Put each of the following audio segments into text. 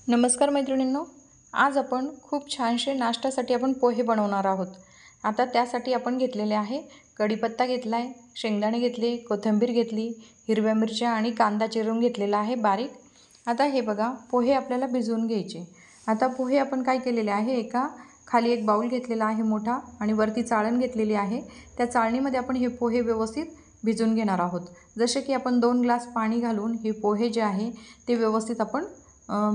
नमस्कार मैत्रिणींनो, आज आपण खूप छानसे नाश्त्यासाठी आपण पोहे बनवणार आहोत। आता त्यासाठी आपण घेतलेले आहे कढीपत्ता घेतला आहे, शेंगदाणे घेतले, कोथिंबीर घेतली, हिरव्या मिरच्या आणि कांदा चिरून घेतलेला आहे बारीक। आता हे बघा, पोहे आपल्याला भिजवून घ्यायचे। आता पोहे आपण काय केलेले आहे, खाली एक बाउल घेतलेला आहे मोठा आणि वरती चाळण घेतलेली आहे। त्या चाळणीमध्ये आपण हे पोहे व्यवस्थित भिजवून घेणार आहोत। जसे की आपण 2 ग्लास पाणी घालून हे पोहे जे आहे ते व्यवस्थित आपण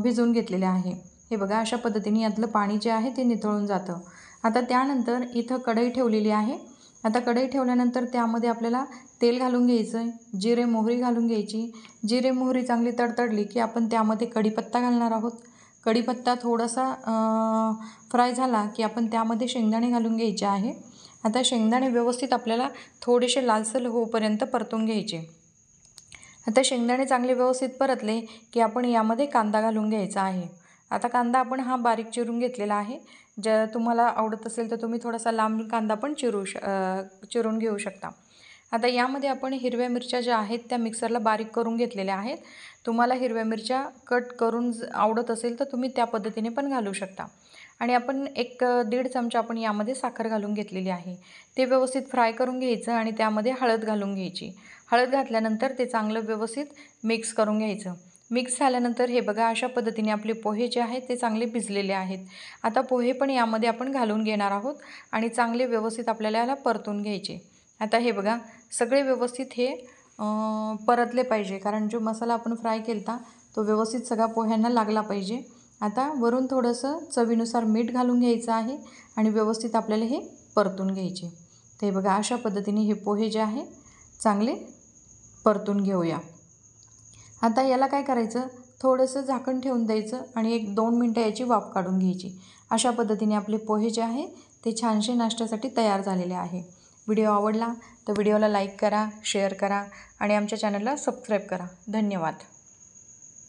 भिजवून घेतलेले आहे। हे बघा, अशा पद्धतीने यातलं पाणी जे आहे ते निथळून जातं। आता त्यानंतर इथं कढई ठेवलेली आहे। आता कढई ठेवल्यानंतर त्यामध्ये आपल्याला तेल घालून घ्यायचं आहे, जिरे मोहरी घालून घ्यायची। जिरे मोहरी चांगली तडतडली की आपण त्यामध्ये कढीपत्ता घालणार आहोत। कढीपत्ता थोडासा फ्राय झाला की आपण त्यामध्ये शेंगदाणे घालून घ्यायचे आहे। आता शेंगदाणे व्यवस्थित आपल्याला थोडेसे लालसर होईपर्यंत परतून घ्यायचे। आता शेंगदाणे चांगले व्यवस्थित परतले की आपण यामध्ये कांदा घालून घ्यायचा आहे। आता कांदा आपण हा बारीक चिरून घेतलेला आहे। जर तुम्हाला आवडत असेल तर तुम्ही थोडासा लांब कांदा पण चिरून घेऊ शकता। आता यामध्ये आपण हिरव्या मिरच्या ज्या आहेत त्या मिक्सरला बारीक करून घेतलेल्या आहेत। तुम्हाला हिरव्या मिरच्या कट करून आवडत असेल तर तुम्ही त्या पद्धतीने पण घालू शकता। आणि आपण 1-1.5 चमचा आपण यामध्ये साखर घालून घेतलेली आहे। ते व्यवस्थित फ्राय करून घ्यायचं आणि त्यामध्ये हळद घालून घ्यायची। हळद घातल्यानंतर ते चांगलं व्यवस्थित मिक्स करून घ्यायचं। मिक्स झाल्यानंतर हे बघा, अशा पद्धतीने आपले पोहे जे आहेत ते चांगले भिजलेले आहेत। आता पोहे पण यामध्ये आपण घालून घेणार आहोत आणि चांगले व्यवस्थित आपल्याला याला परतून घ्यायचे। आता हे बघा, सगळे व्यवस्थित हे परतले पाहिजे, कारण जो मसाला आपण फ्राय केलता तो व्यवस्थित सगळा पोह्यांना लागला पाहिजे। आता वरून थोडंसं चवीनुसार मीठ घालून घ्यायचं आहे आणि व्यवस्थित आपल्याला हे परतून घ्यायचे। ते बघा, अशा पद्धतीने हे पोहे जे आहे चांगले परतून घेऊया। आता याला काय करायचं, थोडंसं झाकण ठेवून द्यायचं आणि 1-2 मिनटं याची वाफ काढून घ्यायची। अशा पद्धतीने आपले पोहे जे आहे ते छानसे नाश्त्यासाठी तयार झालेले आहे। व्हिडिओ आवडला तर व्हिडिओला लाईक करा, शेअर करा आणि आमच्या चॅनलला सबस्क्राईब करा। धन्यवाद।